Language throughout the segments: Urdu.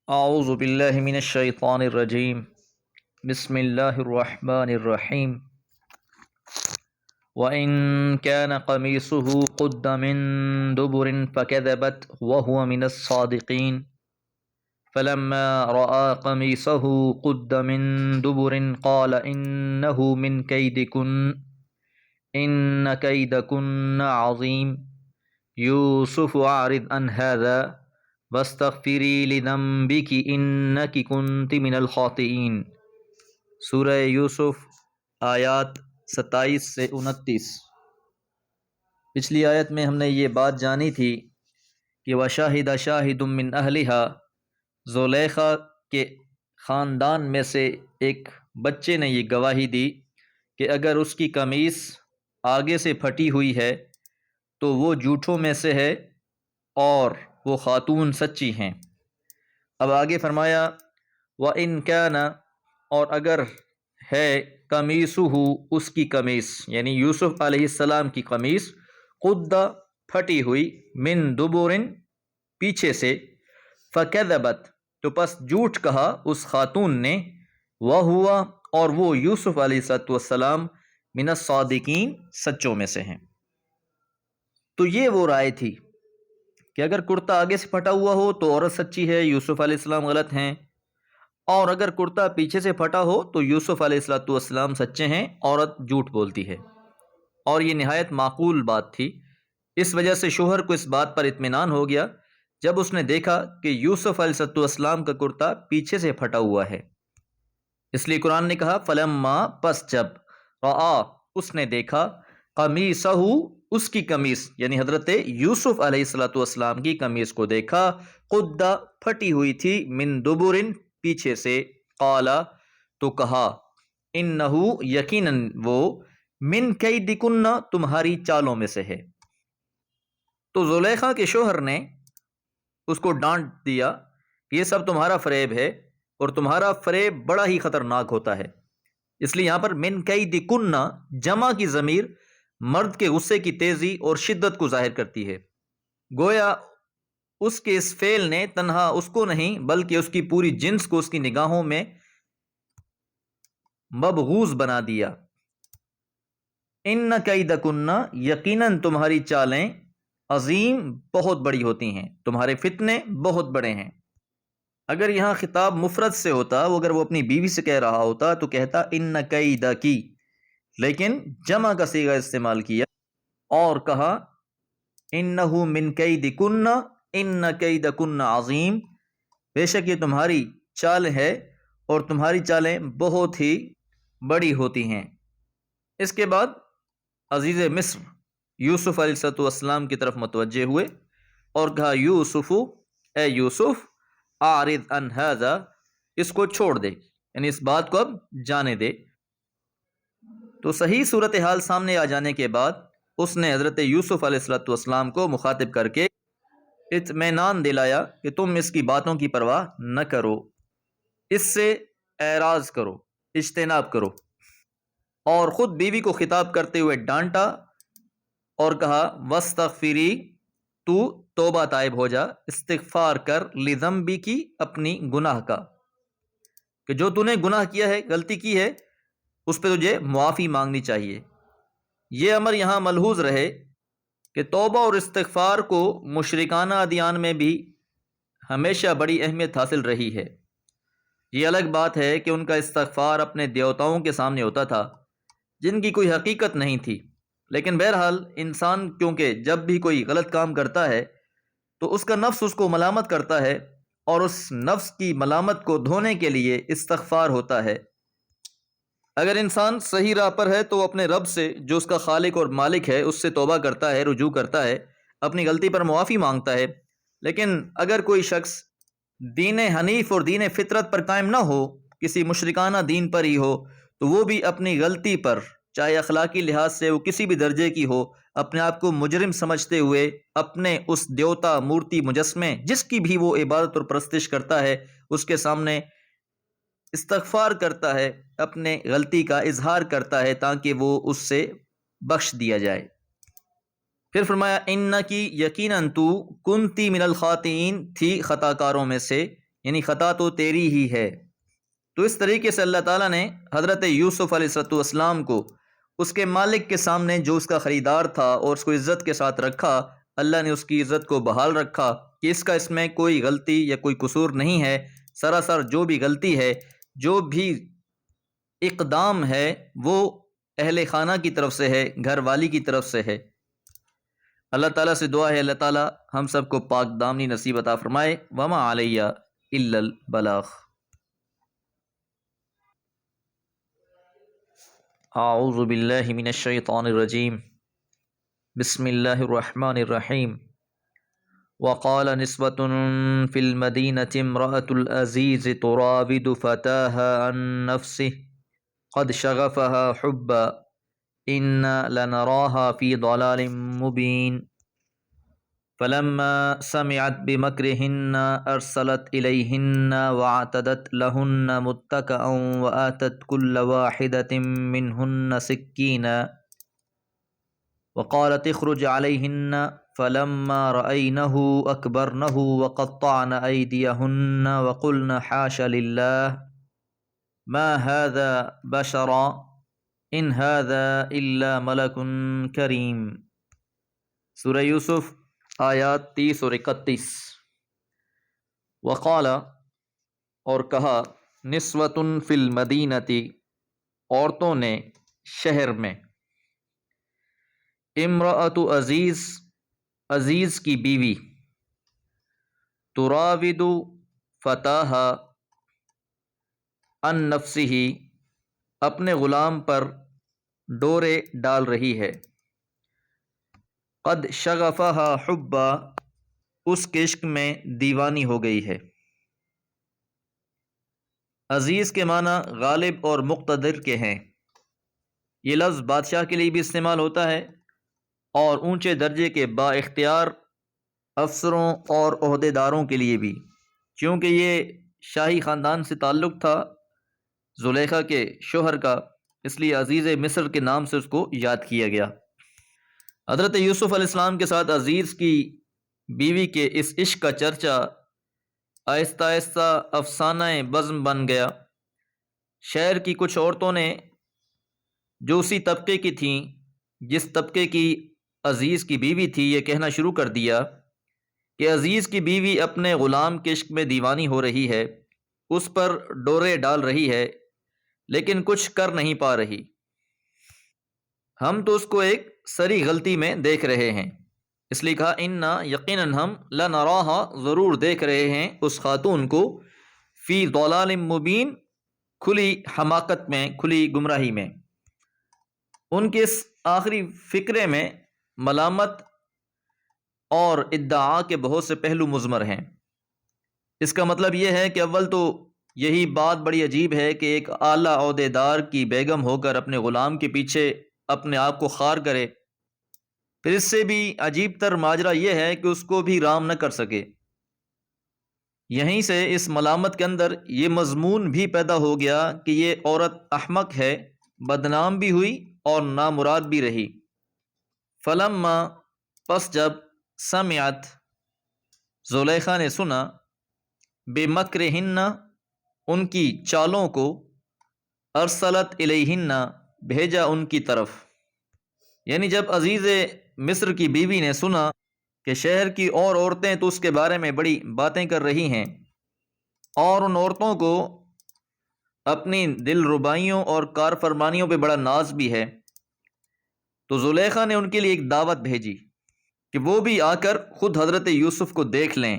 اعوذ باللہ من الشیطان الرجیم بسم اللہ الرحمن الرحیم وَإِن كَانَ قَمِيصُهُ قُدَّ مِن دُبُرٍ فَكَذَبَتْ وَهُوَ مِنَ الصَّادِقِينَ فَلَمَّا رَأَىٰ قَمِيصَهُ قُدَّ مِن دُبُرٍ قَالَ إِنَّهُ مِن كَيْدِكُنَّ إِنَّ كَيْدَكُنَّ عَظِيمٌ يُوسُفُ أَعْرِضْ عَنْ هَٰذَا وَاسْتَغْفِرِي لِذَنبِكِ إِنَّكِ كُنتِ مِنَ الْخَاطِئِينَ۔ سورہ یوسف آیات 27 سے 29۔ پچھلی آیت میں ہم نے یہ بات جانی تھی کہ وَشَاهِدَ شَاهِدٌ مِّنْ أَهْلِهَا، زلیخا کے خاندان میں سے ایک بچے نے یہ گواہی دی کہ اگر اس کی قمیص آگے سے پھٹی ہوئی ہے تو وہ جھوٹوں میں سے ہے اور وہ خاتون سچی ہیں۔ اب آگے فرمایا وَإِن كَانَ، اور اگر ہے قمیصُهُ، اس کی قمیص یعنی یوسف علیہ السلام کی قمیص، قُدَّ پھٹی ہوئی، من دبرن پیچھے سے، فَكَذَبَتْ تو پس جھوٹ کہا اس خاتون نے، وَهُوَ اور وہ یوسف علیہ السلام، من الصادقین سچوں میں سے ہیں۔ تو یہ وہ رائے تھی کہ اگر کرتا آگے سے پھٹا ہوا ہو تو عورت سچی ہے، یوسف علیہ السلام غلط ہیں، اور اگر کرتا پیچھے سے پھٹا ہو تو یوسف علیہ السلام سچے ہیں، عورت جھوٹ بولتی ہے۔ اور یہ نہایت معقول بات تھی۔ اس وجہ سے شوہر کو اس بات پر اطمینان ہو گیا جب اس نے دیکھا کہ یوسف علیہ السلام کا کرتا پیچھے سے پھٹا ہوا ہے۔ اس لیے قرآن نے کہا فلما، پس جب، رآ اس نے دیکھا، قمیصہ اس کی قمیص یعنی حضرت یوسف علیہ السلام کی قمیص کو دیکھا، قد پھٹی ہوئی تھی، من دبرن پیچھے سے، قالا تو کہا، انہو یقیناً وہ، من کیدکن تمہاری چالوں میں سے ہے۔ تو زلیخا کے شوہر نے اس کو ڈانٹ دیا کہ یہ سب تمہارا فریب ہے، اور تمہارا فریب بڑا ہی خطرناک ہوتا ہے۔ اس لیے یہاں پر من کیدکن جمع کی ضمیر مرد کے غصے کی تیزی اور شدت کو ظاہر کرتی ہے۔ گویا اس کے اس فعل نے تنہا اس کو نہیں بلکہ اس کی پوری جنس کو اس کی نگاہوں میں مبغوض بنا دیا۔ ان کیدکن یقیناً تمہاری چالیں، عظیم بہت بڑی ہوتی ہیں، تمہارے فتنے بہت بڑے ہیں۔ اگر یہاں خطاب مفرد سے ہوتا، اگر وہ اپنی بیوی سے کہہ رہا ہوتا تو کہتا ان کیدکی، لیکن جمع کا صیغہ استعمال کیا اور کہا انہو من کیدکن ان کیدکن عظیم، بے شک یہ تمہاری چال ہے اور تمہاری چالیں بہت ہی بڑی ہوتی ہیں۔ اس کے بعد عزیز مصر یوسف علیہ السلام کی طرف متوجہ ہوئے اور کہا یوسف، اے یوسف، اعرض عن ھذا، اس کو چھوڑ دے، یعنی اس بات کو اب جانے دے۔ تو صحیح صورتحال سامنے آ جانے کے بعد اس نے حضرت یوسف علیہ السلام کو مخاطب کر کے اطمینان دلایا کہ تم اس کی باتوں کی پرواہ نہ کرو، اس سے اعراض کرو، اجتناب کرو، اور خود بیوی کو خطاب کرتے ہوئے ڈانٹا اور کہا واستغفری، تو توبہ طائب ہو جا، استغفار کر، لذنبی کی اپنی گناہ کا، کہ جو تو نے گناہ کیا ہے، غلطی کی ہے، اس پہ تجھے معافی مانگنی چاہیے۔ یہ امر یہاں ملحوظ رہے کہ توبہ اور استغفار کو مشرکانہ ادیان میں بھی ہمیشہ بڑی اہمیت حاصل رہی ہے۔ یہ الگ بات ہے کہ ان کا استغفار اپنے دیوتاؤں کے سامنے ہوتا تھا جن کی کوئی حقیقت نہیں تھی، لیکن بہرحال انسان کیونکہ جب بھی کوئی غلط کام کرتا ہے تو اس کا نفس اس کو ملامت کرتا ہے، اور اس نفس کی ملامت کو دھونے کے لیے استغفار ہوتا ہے۔ اگر انسان صحیح راہ پر ہے تو وہ اپنے رب سے جو اس کا خالق اور مالک ہے اس سے توبہ کرتا ہے، رجوع کرتا ہے، اپنی غلطی پر معافی مانگتا ہے۔ لیکن اگر کوئی شخص دین حنیف اور دین فطرت پر قائم نہ ہو، کسی مشرکانہ دین پر ہی ہو، تو وہ بھی اپنی غلطی پر، چاہے اخلاقی لحاظ سے وہ کسی بھی درجے کی ہو، اپنے آپ کو مجرم سمجھتے ہوئے اپنے اس دیوتا، مورتی، مجسمے، جس کی بھی وہ عبادت اور پرستش کرتا ہے، اس کے سامنے استغفار کرتا ہے، اپنے غلطی کا اظہار کرتا ہے تاکہ وہ اس سے بخش دیا جائے۔ پھر فرمایا انکی، یقیناً تو، کنتی من الخاطئین، تھی خطا کاروں میں سے، یعنی خطا تو تیری ہی ہے۔ تو اس طریقے سے اللہ تعالیٰ نے حضرت یوسف علیہ السلام کو اس کے مالک کے سامنے جو اس کا خریدار تھا اور اس کو عزت کے ساتھ رکھا، اللہ نے اس کی عزت کو بحال رکھا کہ اس میں کوئی غلطی یا کوئی قصور نہیں ہے، سراسر جو بھی غلطی ہے، جو بھی اقدام ہے، وہ اہل خانہ کی طرف سے ہے، گھر والی کی طرف سے ہے۔ اللہ تعالیٰ سے دعا ہے اللہ تعالیٰ ہم سب کو پاک دامنی نصیب عطا فرمائے۔ وما علیہ الا البلاغ۔ اعوذ باللہ من الشیطان الرجیم، بسم اللہ الرحمن الرحیم۔ وقال نسوة في المدينة امرأة العزيز تراود فتاها عن نفسه قد شغفها حبا إنا لنراها في ضلال مبين فلما سمعت بمكرهن أرسلت إليهن واعتدت لهن متكئا وآتت كل واحدة منهن سكينا وقالت اخرج عليهن فلما رأينه أكبرنه وقطعن أيديهن وقلن حاش لله ما هذا بشرا إن هذا إلا ملك كريم۔ سورہ یوسف آیات 30 اور 31۔ وقال اور کہا، نسوة فی المدینۃ عورتوں نے شہر میں، امرأۃ عزیز عزیز کی بیوی، تراود فتاہا عن نفسہ اپنے غلام پر ڈورے ڈال رہی ہے، قد شغفہا حبا اس کے عشق میں دیوانی ہو گئی ہے۔ عزیز کے معنی غالب اور مقتدر کے ہیں۔ یہ لفظ بادشاہ کے لیے بھی استعمال ہوتا ہے اور اونچے درجے کے با اختیار افسروں اور عہدیداروں کے لیے بھی، چونکہ یہ شاہی خاندان سے تعلق تھا زلیخا کے شوہر کا، اس لیے عزیز مصر کے نام سے اس کو یاد کیا گیا۔ حضرت یوسف علیہ السلام کے ساتھ عزیز کی بیوی کے اس عشق کا چرچا آہستہ آہستہ افسانہ بزم بن گیا۔ شہر کی کچھ عورتوں نے جو اسی طبقے کی تھیں جس طبقے کی عزیز کی بیوی تھی، یہ کہنا شروع کر دیا کہ عزیز کی بیوی اپنے غلام کے عشق میں دیوانی ہو رہی ہے، اس پر ڈورے ڈال رہی ہے، لیکن کچھ کر نہیں پا رہی۔ ہم تو اس کو ایک سری غلطی میں دیکھ رہے ہیں، اس لیے کہا انا یقیناً ہم لنراہا ضرور دیکھ رہے ہیں اس خاتون کو، فی ضلال مبین کھلی حماقت میں، کھلی گمراہی میں۔ ان کے اس آخری فقرے میں ملامت اور ادعا کے بہت سے پہلو مضمر ہیں۔ اس کا مطلب یہ ہے کہ اول تو یہی بات بڑی عجیب ہے کہ ایک اعلیٰ عہدیدار کی بیگم ہو کر اپنے غلام کے پیچھے اپنے آپ کو خار کرے، پھر اس سے بھی عجیب تر ماجرا یہ ہے کہ اس کو بھی رام نہ کر سکے۔ یہیں سے اس ملامت کے اندر یہ مضمون بھی پیدا ہو گیا کہ یہ عورت احمق ہے، بدنام بھی ہوئی اور نامراد بھی رہی۔ فلما پس جب سمعت زلیخا نے سنا، بمکرہن ان کی چالوں کو، ارسلت الیہن بھیجا ان کی طرف، یعنی جب عزیز مصر کی بیوی نے سنا کہ شہر کی اور عورتیں تو اس کے بارے میں بڑی باتیں کر رہی ہیں اور ان عورتوں کو اپنی دل ربائیوں اور کار فرمانیوں پہ بڑا ناز بھی ہے، تو زلیخا نے ان کے لیے ایک دعوت بھیجی کہ وہ بھی آ کر خود حضرت یوسف کو دیکھ لیں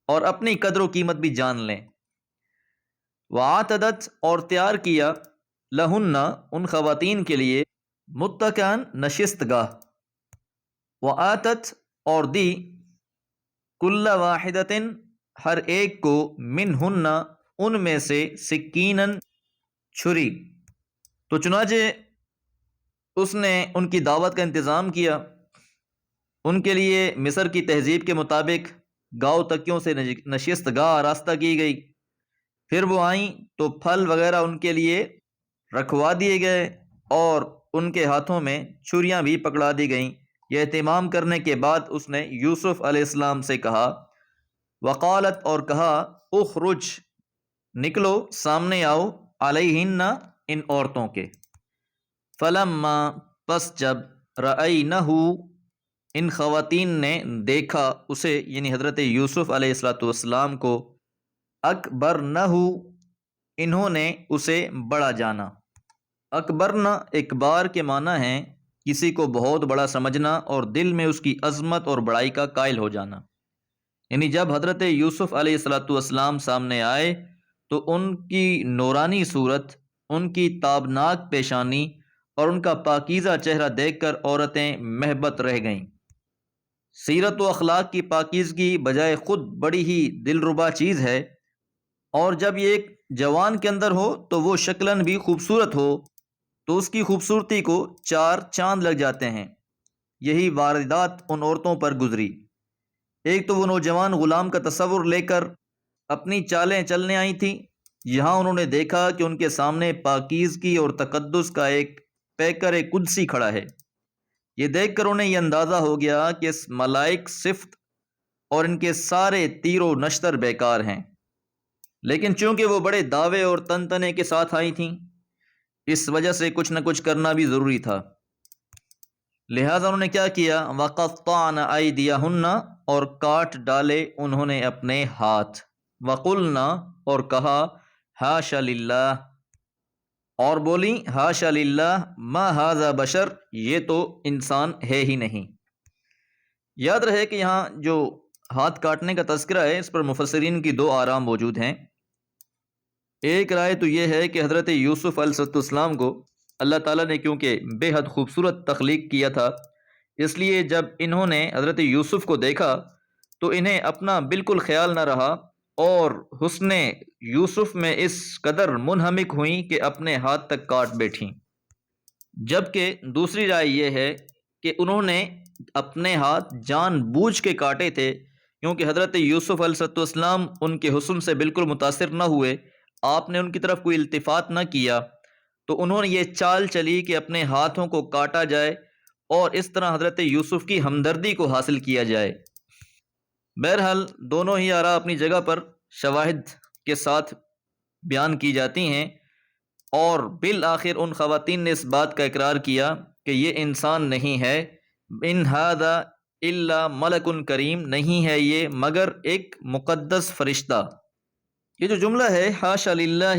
اور اپنی قدر و قیمت بھی جان لیں۔ وعاتدت اور تیار کیا، لہن ان خواتین کے لیے، متکئن نشست گاہ، وآتت اور دی، کل واحدۃ ہر ایک کو، منہن ان میں سے، سکینن چھری۔ تو چنانچہ اس نے ان کی دعوت کا انتظام کیا، ان کے لیے مصر کی تہذیب کے مطابق گاؤ تکیوں سے نشست گاہ آراستہ کی گئی، پھر وہ آئیں تو پھل وغیرہ ان کے لیے رکھوا دیے گئے اور ان کے ہاتھوں میں چھریاں بھی پکڑا دی گئیں۔ یہ اہتمام کرنے کے بعد اس نے یوسف علیہ السلام سے کہا وقالت اور کہا اخرج نکلو سامنے آؤ علیہن ان عورتوں کے فلما پس جب رأینہ ان خواتین نے دیکھا اسے یعنی حضرت یوسف علیہ الصلوۃ والسلام کو اکبرنہ انہوں نے اسے بڑا جانا اکبرنہ اکبار کے معنی ہے کسی کو بہت بڑا سمجھنا اور دل میں اس کی عظمت اور بڑائی کا قائل ہو جانا یعنی جب حضرت یوسف علیہ الصلوۃ والسلام سامنے آئے تو ان کی نورانی صورت ان کی تابناک پیشانی اور ان کا پاکیزہ چہرہ دیکھ کر عورتیں محبت رہ گئیں سیرت و اخلاق کی پاکیزگی بجائے خود بڑی ہی دلربا چیز ہے اور جب یہ ایک جوان کے اندر ہو تو وہ شکلاً بھی خوبصورت ہو تو اس کی خوبصورتی کو چار چاند لگ جاتے ہیں یہی واردات ان عورتوں پر گزری ایک تو وہ نوجوان غلام کا تصور لے کر اپنی چالیں چلنے آئی تھیں یہاں انہوں نے دیکھا کہ ان کے سامنے پاکیزگی اور تقدس کا ایک پیکر قدسی کھڑا ہے یہ دیکھ کر انہیں یہ اندازہ ہو گیا کہ اس ملائک صفت اور ان کے سارے تیر و نشتر بیکار ہیں لیکن چونکہ وہ بڑے دعوے اور تنتنے کے ساتھ آئی تھیں اس وجہ سے کچھ نہ کچھ کرنا بھی ضروری تھا لہذا انہوں نے کیا کیا وَقَطَّعْنَ أَيْدِيَهُنَّ اور کاٹ ڈالے انہوں نے اپنے ہاتھ وَقُلْنَا اور کہا حاشا للہ اور بولی حاشا للہ ما ھذا بشر یہ تو انسان ہے ہی نہیں یاد رہے کہ یہاں جو ہاتھ کاٹنے کا تذکرہ ہے اس پر مفسرین کی دو آراء موجود ہیں ایک رائے تو یہ ہے کہ حضرت یوسف علیہ السلام کو اللہ تعالیٰ نے کیونکہ بے حد خوبصورت تخلیق کیا تھا اس لیے جب انہوں نے حضرت یوسف کو دیکھا تو انہیں اپنا بالکل خیال نہ رہا اور حسن یوسف میں اس قدر منہمک ہوئیں کہ اپنے ہاتھ تک کاٹ بیٹھیں جبکہ دوسری رائے یہ ہے کہ انہوں نے اپنے ہاتھ جان بوجھ کے کاٹے تھے کیونکہ حضرت یوسف علیہ السلام ان کے حسن سے بالکل متاثر نہ ہوئے آپ نے ان کی طرف کوئی التفات نہ کیا تو انہوں نے یہ چال چلی کہ اپنے ہاتھوں کو کاٹا جائے اور اس طرح حضرت یوسف کی ہمدردی کو حاصل کیا جائے بہرحال دونوں ہی آراء اپنی جگہ پر شواہد کے ساتھ بیان کی جاتی ہیں اور بالآخر ان خواتین نے اس بات کا اقرار کیا کہ یہ انسان نہیں ہے ان ھذا الا ملک کریم نہیں ہے یہ مگر ایک مقدس فرشتہ یہ جو جملہ ہے حاشا للہ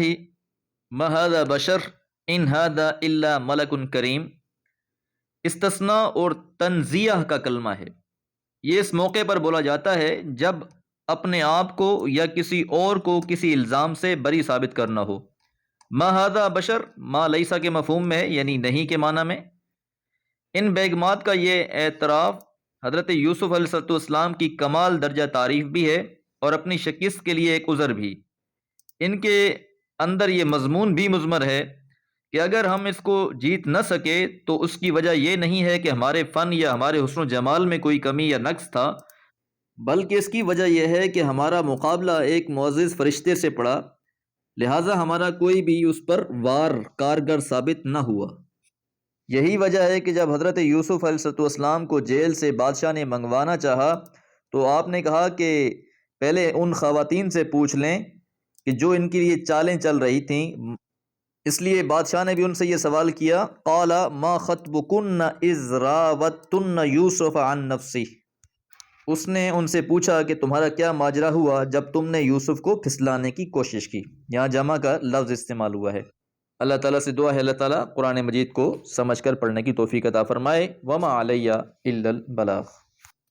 ما ھذا بشر ان ھذا الا ملک کریم استثناء اور تنزیہ کا کلمہ ہے یہ اس موقع پر بولا جاتا ہے جب اپنے آپ کو یا کسی اور کو کسی الزام سے بری ثابت کرنا ہو ما ھذا بشر ما لیسا کے مفہوم میں ہے یعنی نہیں کے معنی میں ان بیگمات کا یہ اعتراف حضرت یوسف علیہ السلام کی کمال درجہ تعریف بھی ہے اور اپنی شکست کے لیے ایک عذر بھی ان کے اندر یہ مضمون بھی مضمر ہے کہ اگر ہم اس کو جیت نہ سکے تو اس کی وجہ یہ نہیں ہے کہ ہمارے فن یا ہمارے حسن و جمال میں کوئی کمی یا نقص تھا بلکہ اس کی وجہ یہ ہے کہ ہمارا مقابلہ ایک معزز فرشتے سے پڑا لہٰذا ہمارا کوئی بھی اس پر وار کارگر ثابت نہ ہوا یہی وجہ ہے کہ جب حضرت یوسف علیہ السلام کو جیل سے بادشاہ نے منگوانا چاہا تو آپ نے کہا کہ پہلے ان خواتین سے پوچھ لیں کہ جو ان کی یہ چالیں چل رہی تھیں اس لیے بادشاہ نے بھی ان سے یہ سوال کیا قال ما خطبکن اذ راوتن یوسف عن نفسہ اس نے ان سے پوچھا کہ تمہارا کیا ماجرا ہوا جب تم نے یوسف کو پھسلانے کی کوشش کی یہاں جمع کا لفظ استعمال ہوا ہے اللہ تعالیٰ سے دعا ہے اللہ تعالیٰ قرآن مجید کو سمجھ کر پڑھنے کی توفیق عطا فرمائے وما علیہ الا البلاغ